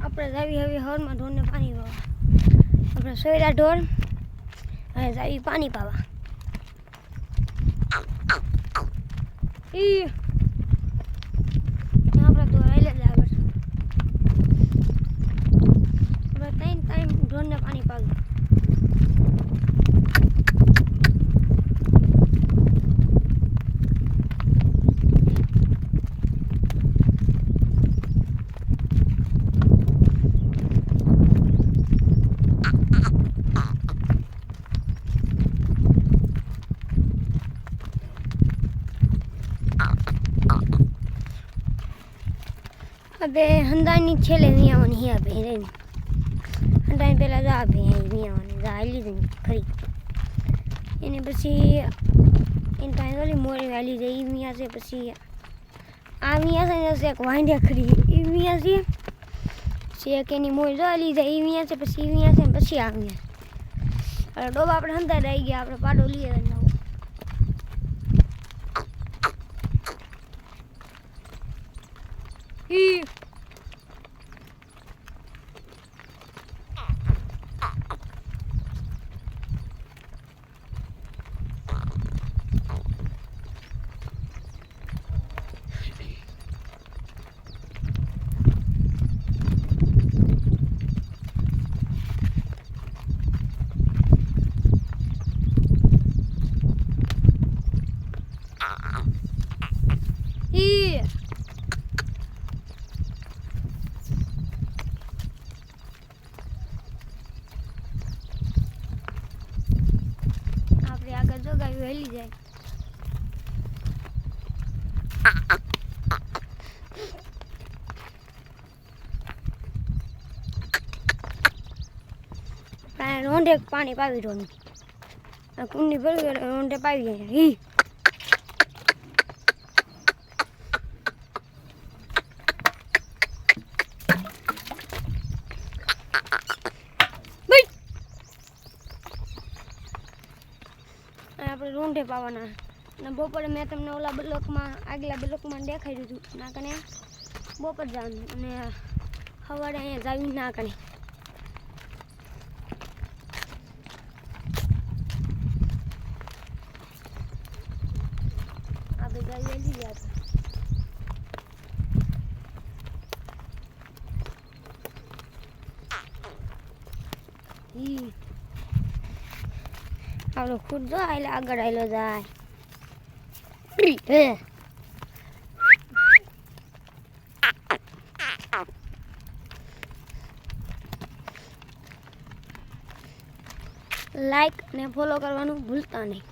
આપણે જાવી હવે હવારમાં ઢોરને પાણી પાવા. આપણે સોયરા ઢોર અને જાવી પાણી પાવા. આપણે ઢોર આવેલા જ આગળ. આપણે 3 ટાઈમ ઢોરને પાણી પાવું. अबे हंदानी छेले मियावानी ही अबे रे हंदानी पेला जा अबे मियावानी जा आली दे खरी એને પછી इन टाइम वाली मोरे वाली जई मिया से પછી आ मिया से एक वांड्या खरी ई मिया से के ની મોર જાલી જાય ઈ મિયા છે પછી મિયા છે પછી આ મિયા અરે ડોબા આપણે હંતા રહી ગયા આપણે પાડો લઈએ નવો ઈ આપણે આગળ જો ગાયું હેલી જાય રોંઢે પાણી પાવી રોંઢ કુંડી ભરી રોંઢે પાવી જાય હી આપણે રોંઢે પાવાના અને બપોરે મેં તમને ઓલા બ્લોકમાં આગલા બ્લોકમાં દેખાઈ દીધું ના કને બપોર જવાનું અને સવારે અહીંયા જાવી ના કને આપણે ગાય વેલી ગયા હતા આપણો ખુદ જો આયલે આગળ આયલો જાય લાઈક ને ફોલો કરવાનું ભૂલતા નહીં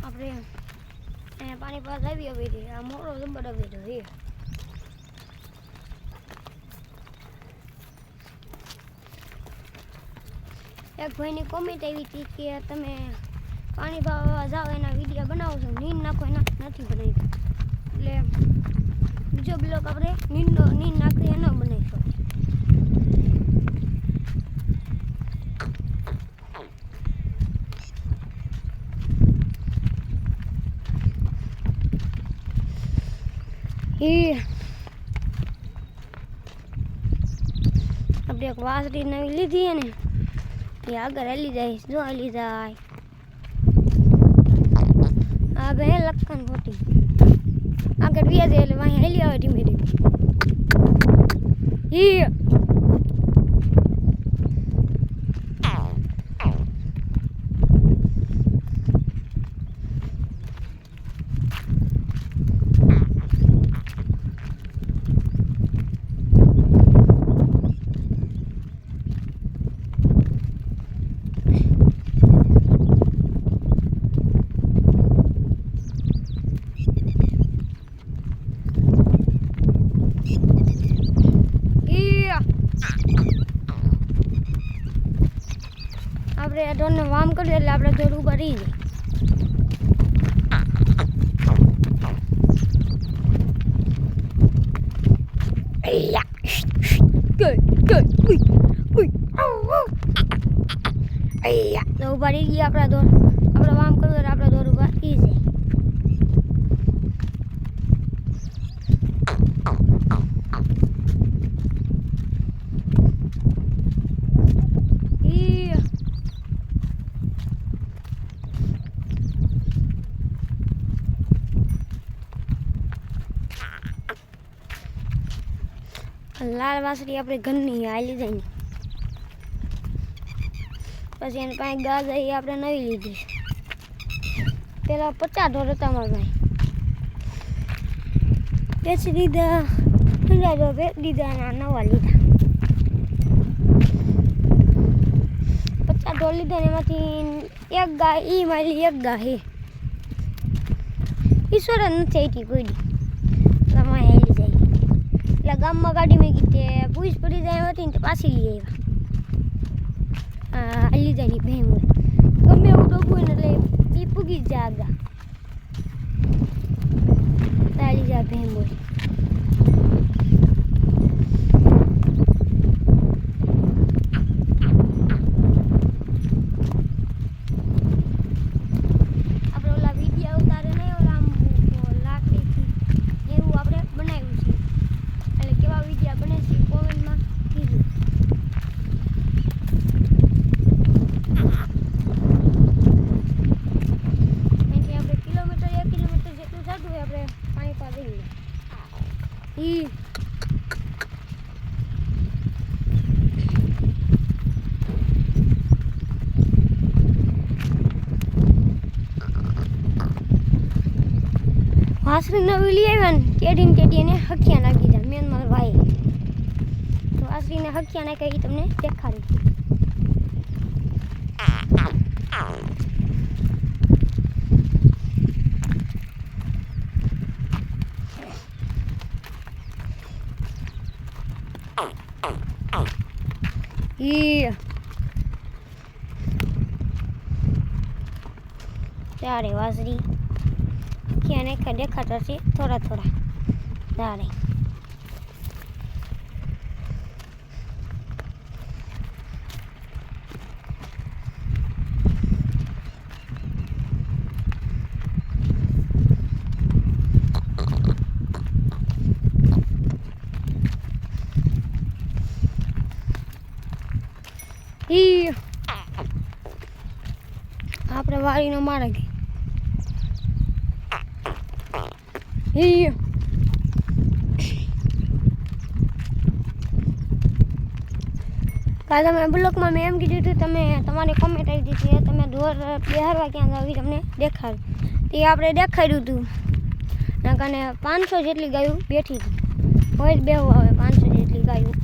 આપણે અહીંયા પાણી પાસ આવી હવે આ મોટો જબર આવી રહ્યો એક ભાઈની કોમેન્ટ આવી હતી કે તમે પાણી પાવા જાઓ એના વિડીયો બનાવો છો નીંદ નાખો એના નથી બનાવી એટલે બીજો બ્લોક આપણે નીંદ નાખી એનો બનાવીશું આપણે એક વાસળી નવી લીધી ને એ આગળ હેલી જાય જો હેલી જાય આ બે લખન ખોટી આગળ વ્યા જાય એટલે વાંહી હેલી આવે ધીમે ધીમે આપણે ઢોરને વામ કરી એટલે આપણે ઢોર ઉભા રહી જાય તો ઉભા રહી ગયા આપણા દોર. આપણે વામ કરવું એટલે આપણા દોર ઉભા થઈ જાય. લાલ વાસળી આપણે ઘરની હાલી જાય ને પછી એને પાસે ગા જઈ આપણે નવી લીધી. પેલા 50 ઢોર હતા મારા ભાઈ, વેચી દીધા. 50 ઢોર વેચી દીધા અને નવા લીધા. 50 ઢોર લીધા ને એમાંથી એક ગાય ઈ મારી એક ગાય હે ઈશ્વર જ નથી આવી કોઈ દી. તમારે હાલી જાય એટલે ગામમાં ગાડી મેં કીધી પૂછ પડી જાય હતી ને તો પાછી લઈ આવ્યા. હાલી જાય ની ભેમ હોય ગમે એવું ડોબું ને એટલે એ પૂગી જ જાય આગા. હાલી જાય ભેમ હોય. આપણે ઓલા વિડીયો ઉતારે નહીં ઓલા લાકડીથી એવું આપણે બનાવ્યું છે. એટલે કેવા વિડીયો બને છે કોમેન્ટમાં કીધું. અહીંથી આપણે કિલોમીટર 1 કિલોમીટર જેટલું જતું હોય આપણે પાણી પા દઈએ. વાસળી નવી લઈ આવ્યા ને ટેડી એને હખિયા નાખી દીધા. મેન મારા ભાઈ તો વાસળીને હખિયા નાખ્યા એ તમને દેખાડું. ત્યારે વાસળી ક્યાં દેખાતા છે થોડા થોડા ત્યારે આપણે વાડીનો માર્ગ કાલે તમે બ્લોગમાં મેં એમ કીધું હતું તમે તમારી કોમેન્ટ આવી હતી તમે ઢોર બિહારવા ક્યાં જાવ તમને દેખાડ્યું. તે આપણે દેખાડ્યું હતું ના કારણે 500 જેટલી ગાયું બેઠી હતી. હોય જ બેહવું આવે 500 જેટલી ગાયું.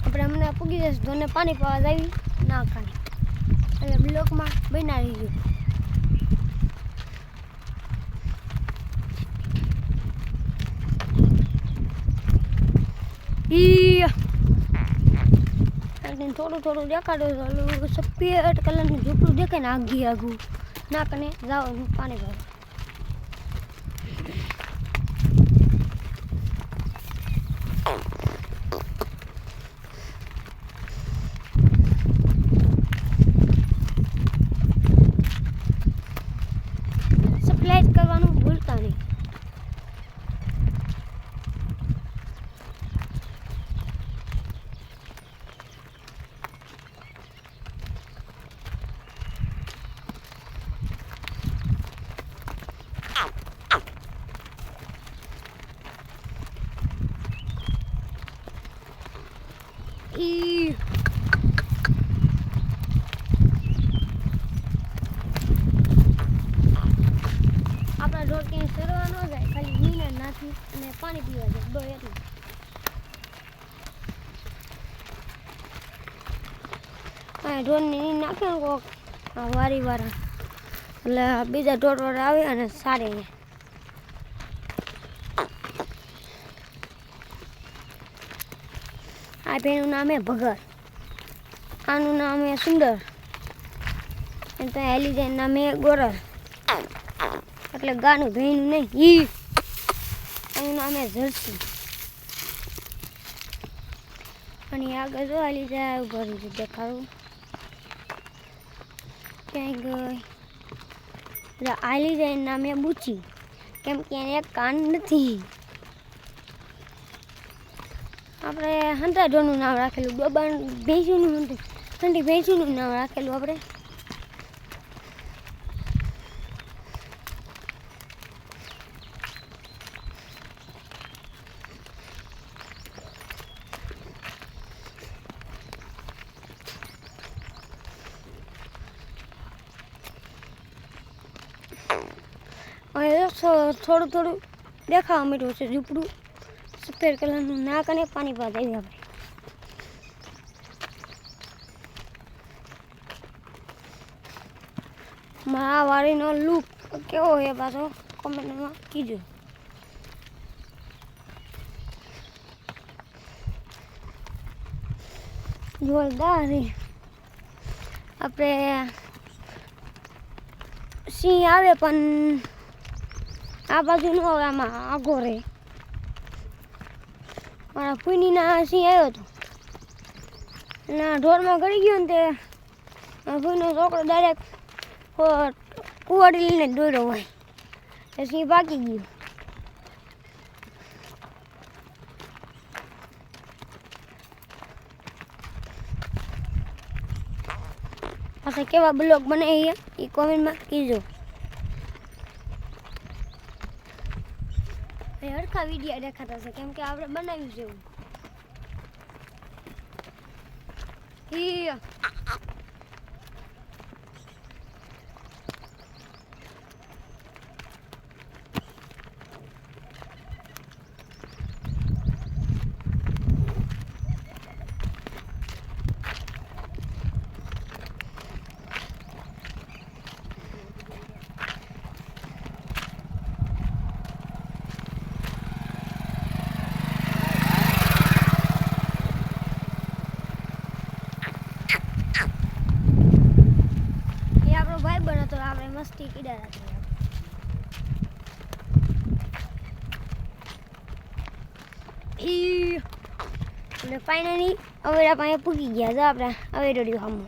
આપણે પૂગી જશે ધોને પાણી પાવા જાવી ના કાને એટલે બ્લોકમાં બનાવી ગયું. થોડું થોડું દેખાડું સફેદ કલરનું ઝૂપડું દેખાય ને આગી આગું ના કને જવાનું પાણી પાવા. સબસ્ક્રાઇબ કરવાનું ભૂલતા નહીં. આપણા ઢોર ક્યાંય સરવા ન જાય ખાલી નીને નાખી અને પાણી પીવા જાય ડો એટલું. આ ઢોરની નીંદ નાખે ને કોક વારી વાળા એટલે બીજા ઢોર આવે અને સારે અહીંયા. આ બેનું નામ હે ભગર. આનું નામ છે સુંદર અને ત્યાં હેલી જાય નામ છે ગોરલ એટલે ગાનું ભેણું નહીં ઈ એનું નામ છે જર્સી અને આગળ જો હાલી જાય ઉભા રહી દેખાડું ક્યાંય ગઈ હાલી જાય નામ છે બુચી કેમ કે એને એક કાન નથી આપણે હંતા ઢોરનું નામ રાખેલું બબા ભેંસુનું ઠંડી ભેંસુનું નામ રાખેલું આપણે થોડું થોડું દેખાવા માંડ્યું છે ઝૂંપડું સફેદ કલરનું નાક અને પાણી પાદ આવી આપણે મારા વાડીનો લુક કેવો છે પાછો કોમેન્ટમાં કીજો જોરદાર છે આપણે સિંહ આવે પણ આ બાજુ ન આવે આમાં આગો રહે મારા ફૂઈનીના સિંહ આવ્યો હતો એના ઢોરમાં ગળી ગયો ને તે ફૂઈનો છોકરો ડાયરેક્ટ કુવાડી લઈને દોડ્યો હોય એ સિંહ ભાગી ગયો પાછા કેવા બ્લોગ બનાવીએ એ કોમેન્ટમાં કીજો હરખા વિડીયો દેખાતા છે કેમ કે આપણે બનાવ્યું છે એવું તો આપણે મસ્તી કીડા રાખીએ એટલે ફાઇનલી અવેડા પાસે પૂગી ગયા જો આપણે અવેડોડ્યું સામું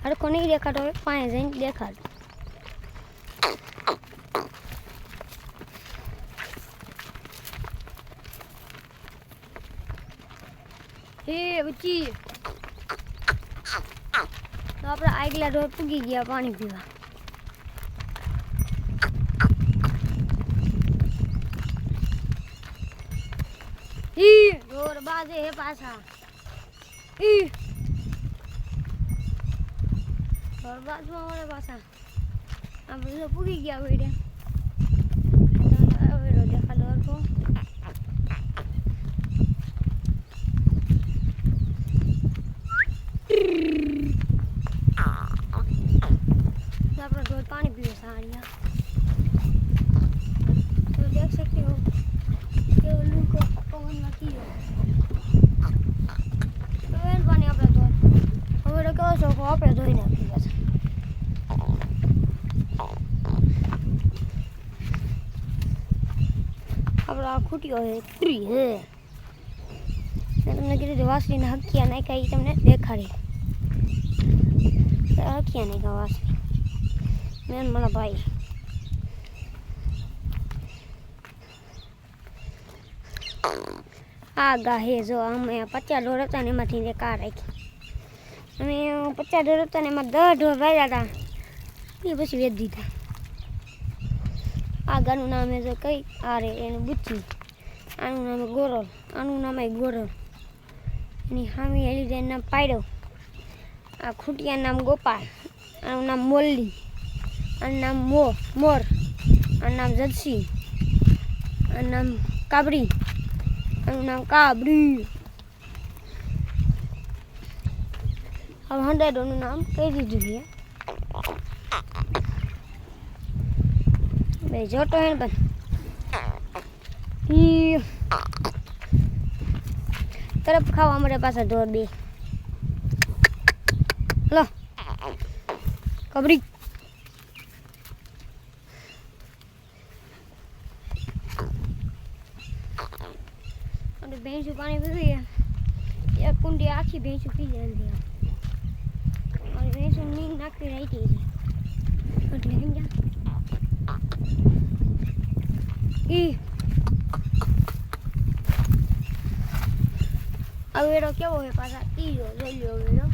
હરખો નહીં દેખાતો હોય પાસે જઈને દેખાડો હે બચ્ચી તો આપણે આગલા ઢોર પૂગી ગયા પાણી પીવા ઢોર બાજે હે પાછા ઢોર બાજમાં મળે પાછા આપણે તો પૂગી ગયા વેડે વેડો દેખાડો હરખો अपना ढोल पानी पीए सारिया तो देख सकते हो कि उल्लू को पवन में की हो तो इन पानी अपना ढोल हमारे क्या सो को अपने धोई ना पी बस अपना खूटी हो है ट्री है तुमने किसी वासली ने हक किया नहीं कही तुमने देखा रही हक किया नहीं का वासली મેન મારા ભાઈ આ ગાહે જો અમે 50 ઢોર હતા ને એમાંથી એક આ રાખી અમે 50 ઢોર હતા ને એમાં 10 ઢોર વાળ્યા હતા એ પછી વેચી દીધા આ ગાનું નામ છે કઈ આ રે એનું બુચ્ચી આનું નામ ગોરલ આનું નામ ગોરલ એની હામી હેલી જાય નામ પાડ્યો આ ખૂટિયા નામ ગોપાલ આનું નામ મોલ્લી આનું નામ મોર આનું નામ જર્સી આનું નામ કાબરી આનું નામ કાબરી હવે 100 નું નામ કહી દીધું છે બે જોટો હે બસ તરફ ખાવા મળે પાછા ઢોર બે લો કબરી અને ભેંસું પાણી પીવી એક કુંડી આખી ભેંસું પી જાય અને ભેંસું નીંદ નાખી રાખી છે એટલે સમજ્યા અવેડો કેવો હોય પાછા ત્રીજો જોઈ લો અવેડો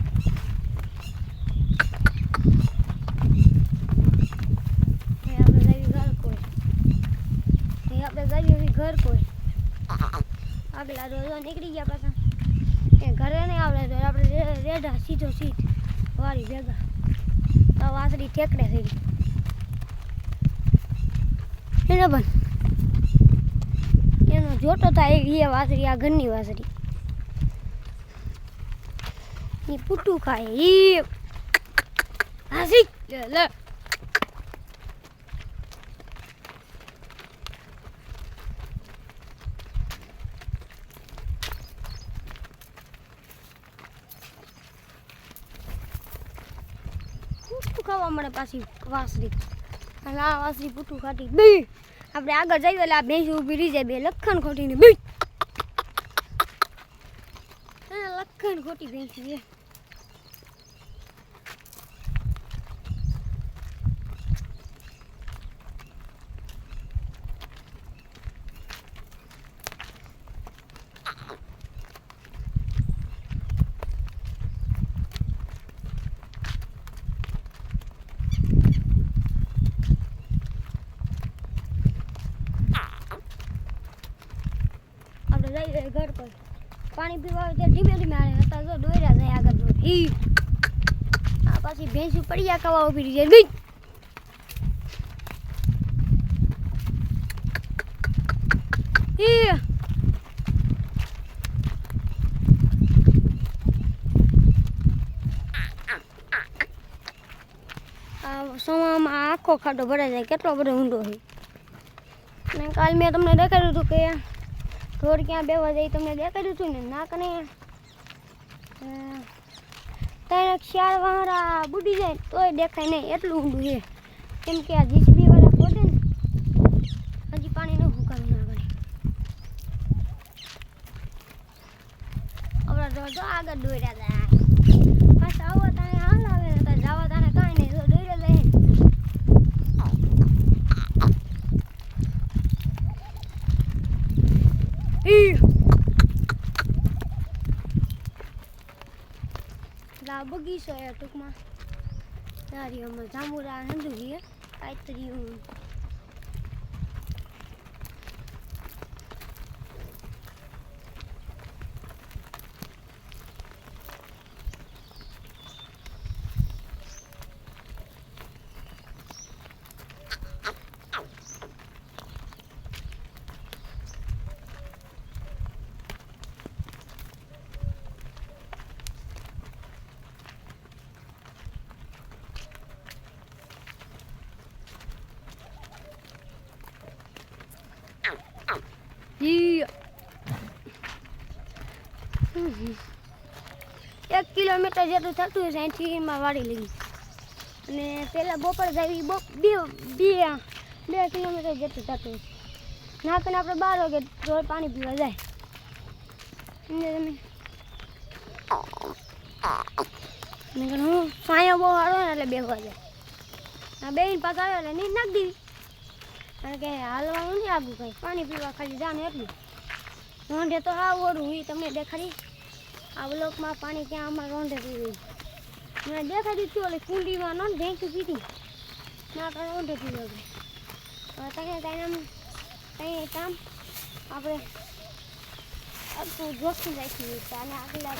ઘર કોઈ આગલા રોજ નીકળી ગયા પાછા એ ઘરે નહીં આવડે તો આપણે રેઢા સીધો સીધ વાળી ભેગા તો વાસળી ઠેકડે થઈ ગઈ એને પણ એનો જોટો થાય એ વાસળી આ ઘરની વાસળી એ પૂટું ખાય એ હાસી લે ખાવા મળે પાછી વાસળી અને આ વાસળી પૂઠું ખાટી બે આપણે આગળ જઈએ એટલે આ ભેંસ ઊભી રહી જાય બે લખણ ખોટીને બે લખણ ખોટી ભેંસ છે ઘર પર પાણી પીવા આવે ધીમે ધીમે આવે અત્યારે તો દોર્યા જાય આગળ દોડ આ પાછી ભેંસું પડ્યા કવા ઉભી રહી જાય સોમામાં આખો ખાડો ભરાઈ જાય કેટલો બધો ઊંડો હોય અને કાલ મેં તમને દેખાડ્યું હતું કે ઢોર ક્યાં બેવા જાય તમને દેખાડ્યું હતું ને ના કને ત્યાં ક્ષાર વાળા બુડી જાય તોય દેખાય નહીં એટલું ઊંડું છે કેમ કે આ જીસીબી વાળા ખોટે ને હજી પાણી ન ફૂંકાવું ના પડે આપણા જો આગળ દોર્યા જાય પાછા આવો તાણે હાલ આવે ને જવા તાણે કાંઈ નહીં તો દોર્યા જાય બગીચો એ ટૂંકમાં સારી અમારે જાંબુરા હંધુજી કાંઈ એક કિલોમીટર જેટલું થતું હશે અહીંથી એમાં વાળી લઈ અને પહેલાં બપોર જાય બે કિલોમીટર જેટલું થતું હશે ના કરીને આપણે 12 વાગે રોજ પાણી પીવા જાય તમે હું સાયો બહુ હારો ને એટલે બેસવા જાય આ બેન પાછા આવે એટલે નીંદ નાખી દેવી કારણ કે હાલવાનું નહીં આગું કંઈ પાણી પીવા ખાલી જાને એટલું રોંઢે તો હા ઓરું એ તમને દેખાડી આ બ્લોકમાં પાણી ક્યાં અમારે રોંઢે પીવી મને દેખાડી છું ઓલી કુંડીમાં ન ભેંસું પીધી ના કાંઈ રોંઢે પીવા ગઈ હવે કંઈ કામ આપણે આખું જોખી રાખી અને આગલા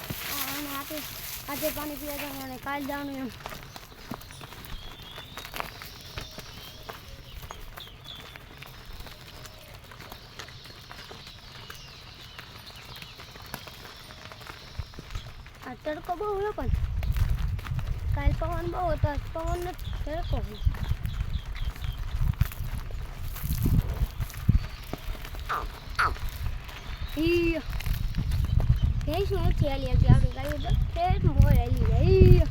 અને આપણે આજે પાણી પીવા જવાનું અને કાલ જવાનું એમ આ તડકો બહુ હોય પણ કાલ પવન બહુ હતો પવન નથી તડકો હોય ભેંસું નથી હાલી આપી આપણે ગાયું તો ફેર મોર હાલી જાય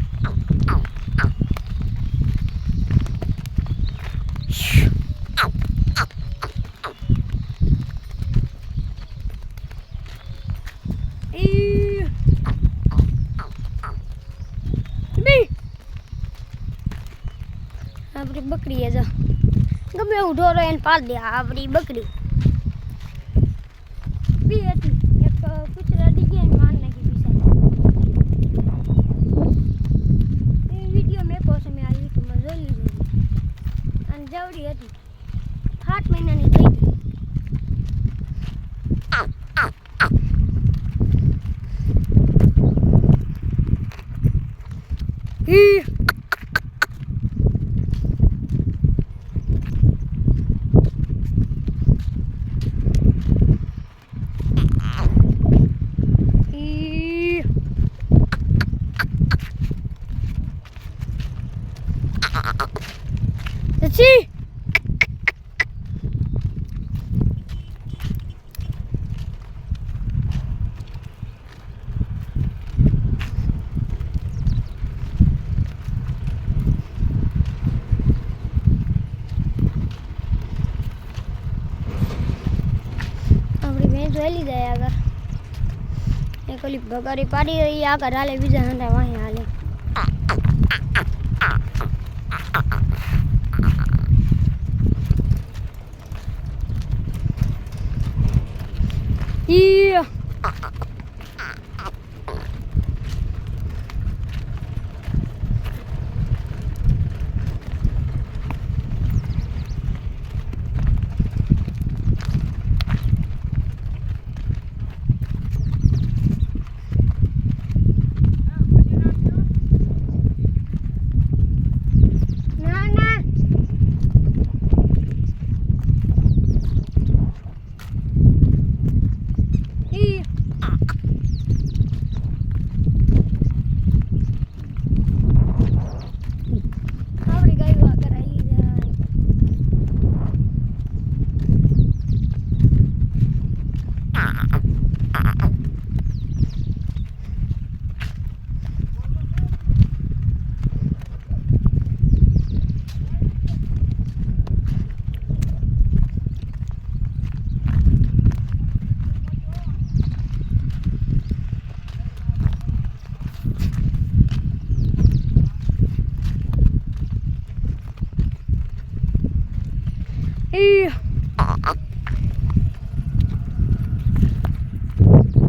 આપણી બકરી જો ગમે એવું ઢોરો એને પાલ દે આપણી બકરી બી હતી એક કૂતરા દી ગયા માર નાખી બિચારી એ વિડીયો મેં કહો મેં આ યુટ્યુબમાં જોઈ લીધું અને જવડી હતી 8 મહિનાની થઈ ગઈ See? આપણી ભેંસ વહેલી જાય આગળ એક ઓલી ભગારી પાડી એ આગળ હાલે બીજા હંડા વાહી હાલે Yeah.